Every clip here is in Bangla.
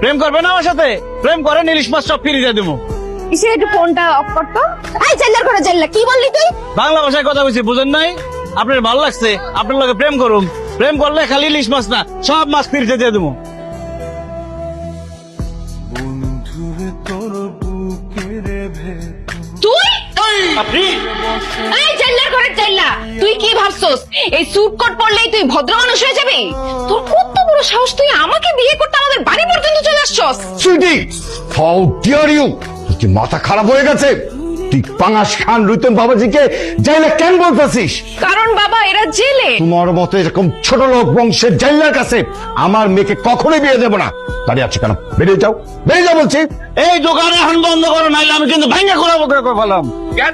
প্রেম করবে না আমার সাথে? প্রেম করেন, ইলিশ মাছ সব ফিরিয়ে দেবো। কিসে একটু ফোনটা অফ করতো। এই জেল্লার করে জেল্লা, কি বললি তুই? বাংলা ভাষায় কথা বলছি, বুঝেন নাই? আপনার ভালো লাগছে, আপনার লগে প্রেম করুন। প্রেম করলে খালি ইলিশ মাছ না, সব মাছ ফিরিয়ে দিয়ে দেবো। তুই আপনি এই জেল্লার করে জেল্লা, তুই কি ভাবছস এই স্যুট কোট পরলেই তুই ভদ্র মানুষ হয়ে যাবি? তোর কত বড় সাহস, তুই আমাকে বিয়ে করতে আমাদের বাড়ি পর্যন্ত চলে আসছস? Sweetie, how dare you! তুই মাথা খারাপ হয়ে গেছে? তুই পাঙাশ খান রুতন বাবাজিকে জেলে কেন বলতেছিস? কারণ বাবা এরা জেলে। তোমার মতো এরকম ছোট লোক বংশের জেলার কাছে আমার মেয়েকে কখনোই বিয়ে দেবো না। দাঁড়িয়ে আছে কেন? বেরিয়ে যাও, বেরিয়ে যাও বলছি। এই দোকান এখন বন্ধ করো, নাইলে আমি কিন্তু ভাঙা করে ফেলাম। কেন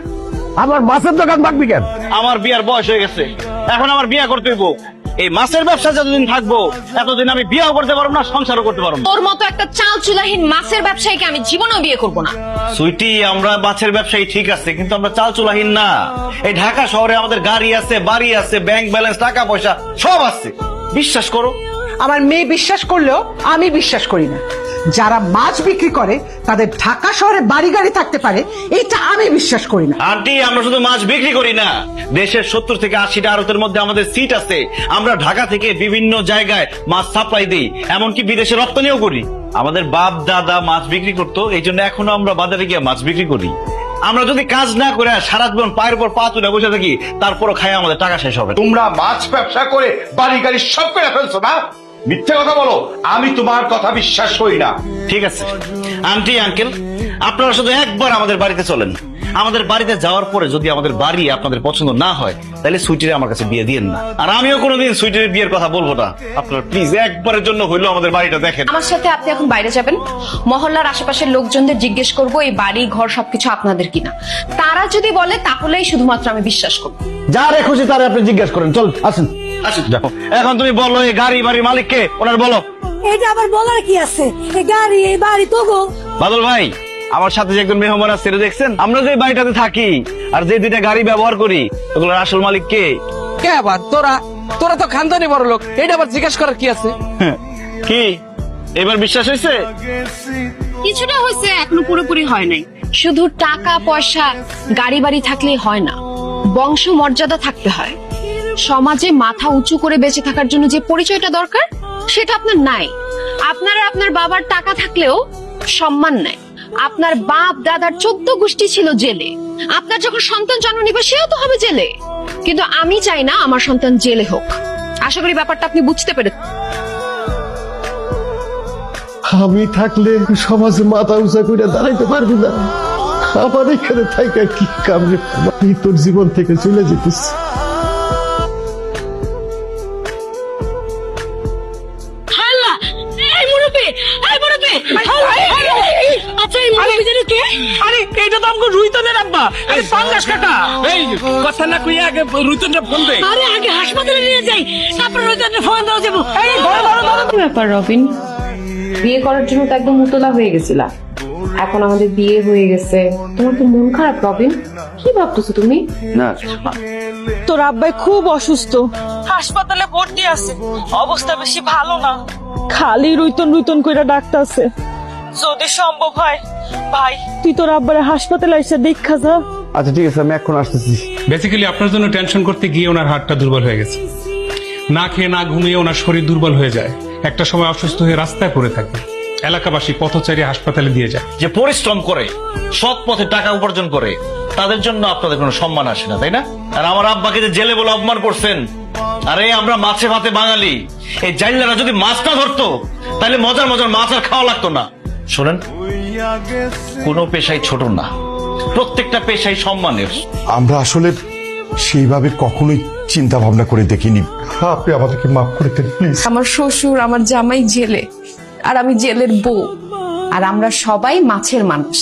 আমার মাছের দোকান থাকবি কেন? আমার বিয়ার বয়স হয়ে গেছে, এখন আমার বিয়া করতে হইব। এই মাছের ব্যবসা যতদিন থাকবো এতদিন আমি বিয়াও করতে পারবো না, সংসারও করতে পারবো না। তোর মতো একটা চাল চুলাহীন মাছের ব্যবসায়ীকে আমি জীবনেও বিয়ে করব না। সুইটি, আমরা মাছের ব্যবসায়ী ঠিক আছে, কিন্তু আমরা চাল চুলাহীন না। এই ঢাকা শহরে আমাদের গাড়ি আছে, বাড়ি আছে, ব্যাংক ব্যালেন্স, টাকা পয়সা সব আছে। বিশ্বাস করো। আমার মেয়ে বিশ্বাস করলেও আমি বিশ্বাস করি না। যারা মাছ বিক্রি করে তাদের ঢাকা শহরে বাড়ি গাড়ি থাকতে পারে, এটা আমি বিশ্বাস করি না। আন্টি, আমরা শুধু মাছ বিক্রি করি না, দেশের 70 থেকে 80টা আড়তের মধ্যে আমাদের সিট আছে। আমরা ঢাকা থেকে বিভিন্ন জায়গায় মাছ সাপ্লাই দিই, এমনকি বিদেশে রপ্তানিও করি। আমাদের বাপ দাদা মাছ বিক্রি করতো, এই জন্য এখনো আমরা বাজারে গিয়ে মাছ বিক্রি করি। আমরা যদি কাজ না করে সারা জীবন পায়ের উপর পা তুলে বসে থাকি, তারপরও খাই আমাদের টাকা শেষ হবে। তোমরা মাছ ব্যবসা করে বাড়ি গাড়ি সব করে ফেলছো না? মিথ্যে কথা বলো, আমি তোমার কথা বিশ্বাস করি না। ঠিক আছে আন্টি, আঙ্কেল, আপনারা শুধু একবার আমাদের বাড়িতে চলেন। আমাদের বাড়িতে যাওয়ার পরে যদি আমাদের বাড়ি আপনাদের পছন্দ না হয়, তাহলে সুইটিরে আমার কাছে বিয়ে দিয়েন না। আর আমিও কোনোদিন সুইটির বিয়ের কথা বলবো না। আপনারা প্লিজ একবারের জন্য হইলো আমাদের বাড়িটা দেখেন। আমার সাথে আপনি এখন বাইরে যাবেন, মহল্লার আশেপাশের লোকজনদের জিজ্ঞেস করব এই বাড়ি ঘর সবকিছু আপনাদের কিনা। তারা যদি বলে তাহলেই শুধুমাত্র আমি বিশ্বাস করব। যারে খুশি তারে আপনি জিজ্ঞেস করেন। চল আসেন। আচ্ছা দেখো, এখন তুমি বলো এই গাড়ি বাড়ির মালিককে, ওনার বলো। এটা আবার বলার কি আছে? এই গাড়ি এই বাড়ি তো গো। বাদল ভাই, আমার সাথে যে একজন মেহমান আছে দেখছেন? আমরা যে বাড়িটাতে থাকি আর যে দুইটা গাড়ি ব্যবহার করি, ওগুলোর আসল মালিক কে? কে আবার? তোরা তো খানদানি বড় লোক, এটা আবার জিজ্ঞাসা করার কি আছে? কি এবার বিশ্বাস হয়েছে? কিছুটা হয়েছে, এখনো পুরোপুরি হয় নাই। শুধু টাকা পয়সা গাড়ি বাড়ি থাকলেই হয় না, বংশ মর্যাদা থাকতে হয়। সমাজে মাথা উঁচু করে বেঁচে থাকার জন্য যে পরিচয়টা দরকার সেটা আপনার নাই। আপনারা আপনার বাবার টাকা থাকলেও সম্মান নাই। আপনার বাপ দাদার 14 গোষ্ঠী ছিল জেলে, আপনার যখন সন্তান জন্ম নিবে সেও তো হবে জেলে। কিন্তু আমি চাই না আমার সন্তান জেলে হোক। আশা করি ব্যাপারটা আপনি বুঝতে পেরেছেন। আমি থাকলে সমাজে মাথা উঁচা করে দাঁড়াইতে পারবি না। আমার এখানে থাকা কি কাম রে? আমি তোর জীবন থেকে চলে যেতেছি। আচ্ছা এই মুরব্বি জানি কে? আরে এইটা তো আমাকে রুইতনের আব্বা, আরে পাঙ্গাস কাকা। এই কথা না কইয়া আগে রুইতনটা ফোন দে। আরে আগে হাসপাতালে নিয়ে যাই, তারপর ওইটা ফোন দেওয়া যাবো। এই ধরো। কি ব্যাপার রবিন, বিয়ে করার জন্য তো একদম উতলা হয়ে গেছিলা, এখন আমাদের বিয়ে হয়ে গেছে, তোমার তো মন খারাপ রবিন? কি ভাবতেছো তুমি? না, তোর আব্বাই খুব অসুস্থ, হাসপাতালে ভর্তি আছে, অবস্থা বেশি ভালো না। খালি রুইতন রুইতন কইরা ডাকতাছে। যদি সম্ভব হয় ভাই, তুই তোর আব্বারে হাসপাতালে এসে দেখা যা। আচ্ছা ঠিক আছে, আমি এখন আসতেছি। বেসিক্যালি আপনার জন্য টেনশন করতে গিয়ে ওনার হার্টটা দুর্বল হয়ে গেছে। না খেয়ে না ঘুমিয়ে ওনার শরীর দুর্বল হয়ে যায়, একটা সময় অসুস্থ হয়ে রাস্তায় পড়ে থাকে। এলাকাবাসী পথচারী হাসপাতালে দিয়ে যায়। যে পরিশ্রম করে সৎ পথে টাকা উপার্জন করে তাদের জন্য আপনাদের কোনো সম্মান আসে না, তাই না? আর আমার আব্বাকে যে জেলে বলে অপমান করছেন, আরে আমরা মাছে ভাতে বাঙালি। এই জাইলারা যদি মাছ না ধরতো তাহলে মজার মজার মাছ আর খাওয়া লাগতো না। শোনেন, কোনো পেশাই ছোট না, প্রত্যেকটা পেশাই সম্মানের। আমরা আসলে সেইভাবে কখনোই চিন্তা ভাবনা করে দেখিনি। আপনি আমাদেরকে মাফ করে দেন প্লিজ। আমার শ্বশুর আমার জামাই জেলে, আর আমি জেলের বউ, আর আমরা সবাই মাছের মানুষ।